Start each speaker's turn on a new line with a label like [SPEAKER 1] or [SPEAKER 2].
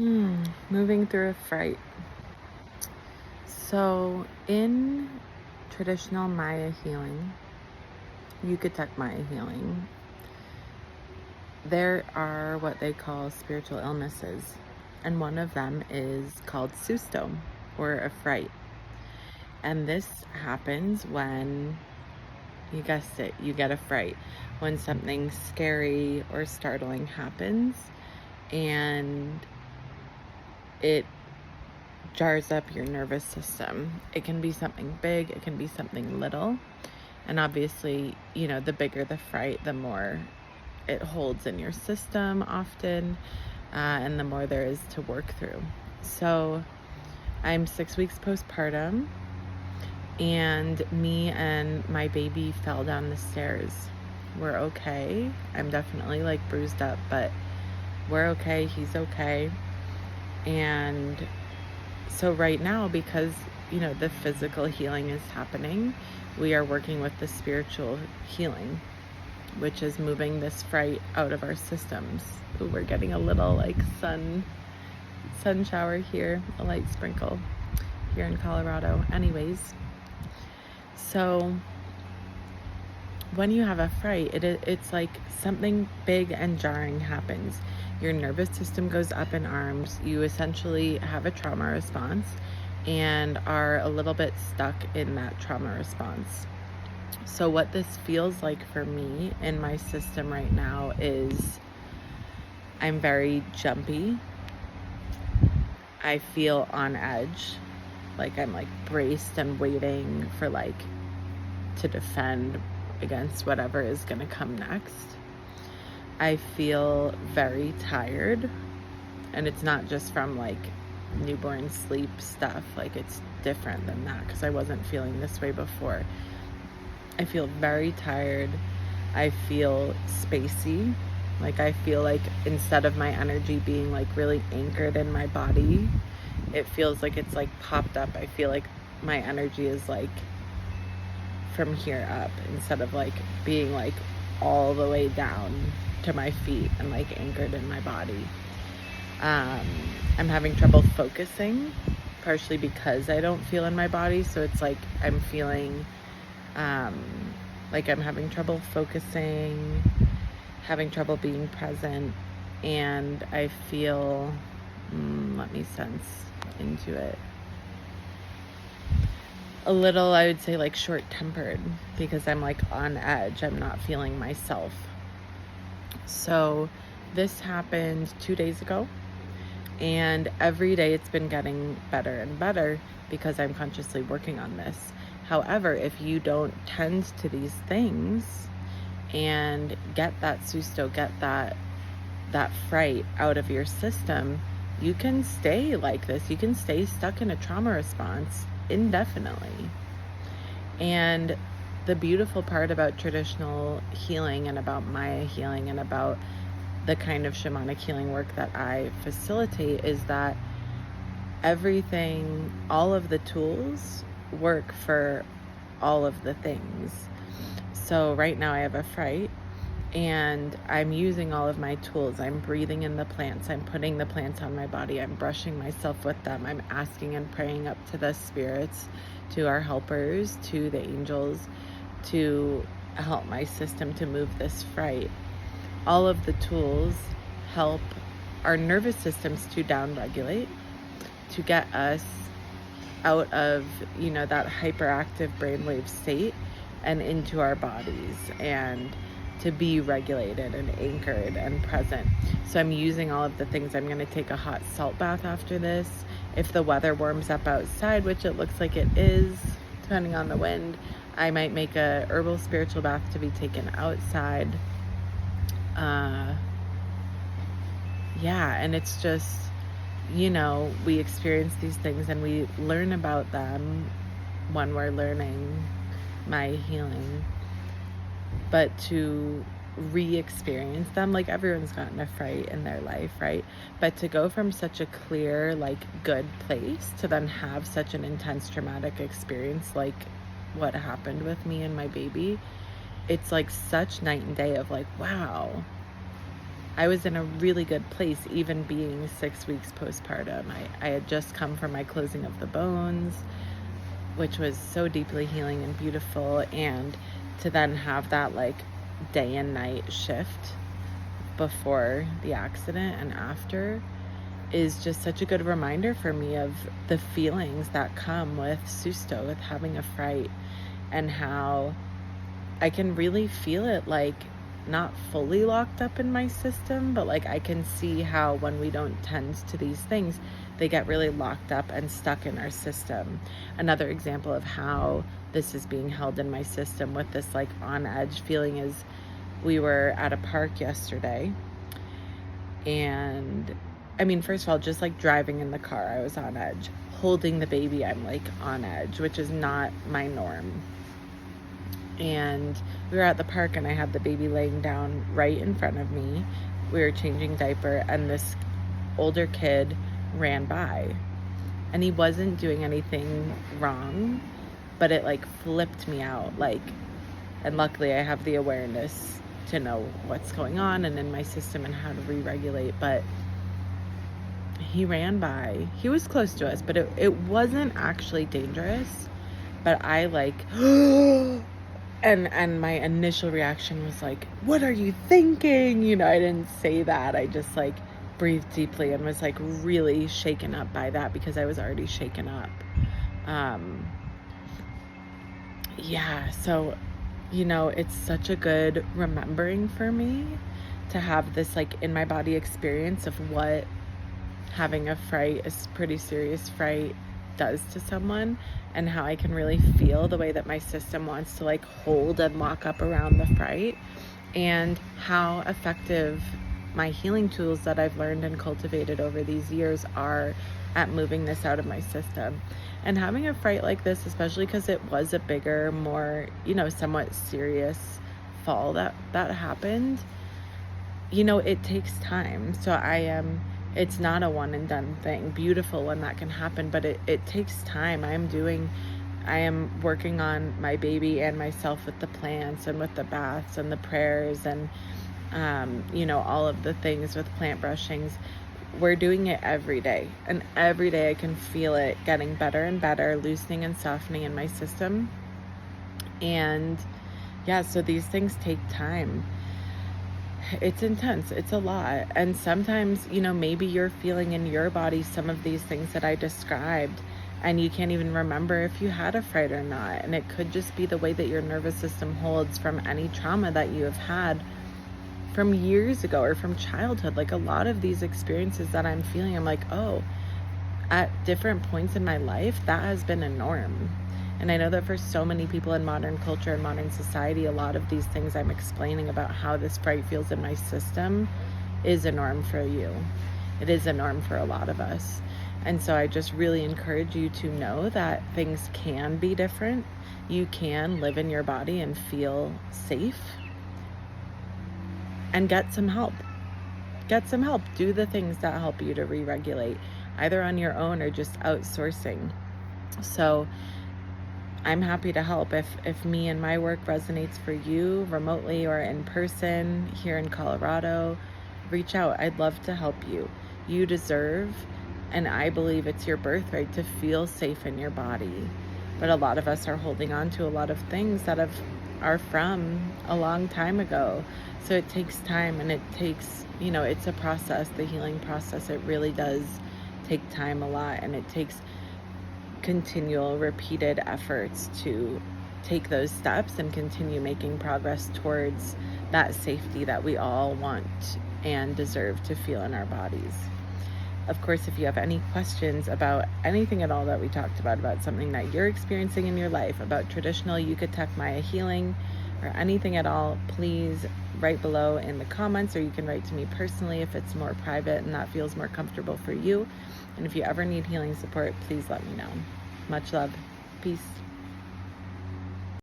[SPEAKER 1] Moving through a fright. So in traditional Maya healing, Yucatec Maya healing, there are what they call spiritual illnesses. And one of them is called Susto, or a fright. And this happens when, you guessed it, you get a fright. When something scary or startling happens and it jars up your nervous system. It can be something big, it can be something little. And obviously, the bigger the fright, the more it holds in your system often, and the more there is to work through. So I'm 6 weeks postpartum, and me and my baby fell down the stairs. We're okay. I'm definitely bruised up, but we're okay. He's okay. And so right now, because, the physical healing is happening, we are working with the spiritual healing, which is moving this fright out of our systems. Ooh, we're getting a little sun shower here, a light sprinkle here in Colorado. Anyways, so when you have a fright, it's like something big and jarring happens. Your nervous system goes up in arms. You essentially have a trauma response and are a little bit stuck in that trauma response. So what this feels like for me in my system right now is I'm very jumpy. I feel on edge, I'm braced and waiting for to defend against whatever is going to come next. I feel very tired, and it's not just from newborn sleep stuff. It's different than that, because I wasn't feeling this way before. I feel very tired. I feel spacey. I feel instead of my energy being really anchored in my body, it feels like it's popped up. I feel like my energy is from here up, instead of being all the way down to my feet and anchored in my body. I'm having trouble focusing, partially because I don't feel in my body. So it's I'm feeling I'm having trouble focusing, having trouble being present, and I feel, let me sense into it, a little, I would say short-tempered, because I'm on edge. I'm not feeling myself. So this happened 2 days ago, and every day it's been getting better and better because I'm consciously working on this. However, if you don't tend to these things and get that susto, get that fright out of your system, you can stay like this. You can stay stuck in a trauma response indefinitely. And the beautiful part about traditional healing and about Maya healing and about the kind of shamanic healing work that I facilitate is that everything, all of the tools work for all of the things. So right now I have a fright, and I'm using all of my tools. I'm breathing in the plants. I'm putting the plants on my body. I'm brushing myself with them. I'm asking and praying up to the spirits, to our helpers, to the angels, to help my system to move this fright. All of the tools help our nervous systems to downregulate, to get us out of, that hyperactive brainwave state and into our bodies, and to be regulated and anchored and present. So I'm using all of the things. I'm going to take a hot salt bath after this. If the weather warms up outside, which it looks like it is, depending on the wind, I might make a herbal spiritual bath to be taken outside. And it's just, we experience these things and we learn about them when we're learning my healing. But to re-experience them, everyone's gotten a fright in their life, right? But to go from such a clear, good place to then have such an intense traumatic experience like what happened with me and my baby, it's such night and day of wow, I was in a really good place, even being 6 weeks postpartum. I had just come from my closing of the bones, which was so deeply healing and beautiful. And to then have that like day and night shift before the accident and after is just such a good reminder for me of the feelings that come with Susto, with having a fright, and how I can really feel it, like not fully locked up in my system, but like I can see how when we don't tend to these things, they get really locked up and stuck in our system. Another example of how this is being held in my system with this like on edge feeling is we were at a park yesterday, and I mean, first of all, just like driving in the car, I was on edge. Holding the baby, I'm like on edge, which is not my norm. And we were at the park and I had the baby laying down right in front of me. We were changing diaper and this older kid ran by, and he wasn't doing anything wrong, but it like flipped me out, like, and luckily I have the awareness to know what's going on and in my system and how to re-regulate. But he ran by, he was close to us, but it wasn't actually dangerous, but I like and my initial reaction was like, what are you thinking? You know, I didn't say that. I just like breathed deeply and was like really shaken up by that, because I was already shaken up. Yeah, so, you know, it's such a good remembering for me to have this like in my body experience of what having a fright, a pretty serious fright, does to someone, and how I can really feel the way that my system wants to like hold and lock up around the fright, and how effective my healing tools that I've learned and cultivated over these years are at moving this out of my system. And having a fright like this, especially because it was a bigger, more, you know, somewhat serious fall that happened, you know, it takes time. So it's not a one and done thing. Beautiful when that can happen, but it takes time. I am working on my baby and myself with the plants and with the baths and the prayers and, you know, all of the things with plant brushings. We're doing it every day, and every day I can feel it getting better and better, loosening and softening in my system. And yeah, so these things take time. It's intense. It's a lot. And sometimes, you know, maybe you're feeling in your body some of these things that I described, and you can't even remember if you had a fright or not. And it could just be the way that your nervous system holds from any trauma that you have had from years ago or from childhood. Like a lot of these experiences that I'm feeling, I'm like, oh, at different points in my life, that has been a norm. And I know that for so many people in modern culture and modern society, a lot of these things I'm explaining about how this fright feels in my system is a norm for you. It is a norm for a lot of us. And so I just really encourage you to know that things can be different. You can live in your body and feel safe, and get some help. Get some help. Do the things that help you to re-regulate, either on your own or just outsourcing. So I'm happy to help. If me and my work resonates for you remotely or in person here in Colorado, reach out. I'd love to help you. You deserve, and I believe it's your birthright, to feel safe in your body. But a lot of us are holding on to a lot of things that are from a long time ago. So it takes time, and it takes, you know, it's a process, the healing process. It really does take time a lot, and it takes continual repeated efforts to take those steps and continue making progress towards that safety that we all want and deserve to feel in our bodies. Of course, if you have any questions about anything at all that we talked about something that you're experiencing in your life, about traditional Yucatec Maya healing, or anything at all, please write below in the comments, or you can write to me personally if it's more private and that feels more comfortable for you. And if you ever need healing support, please let me know. Much love. Peace.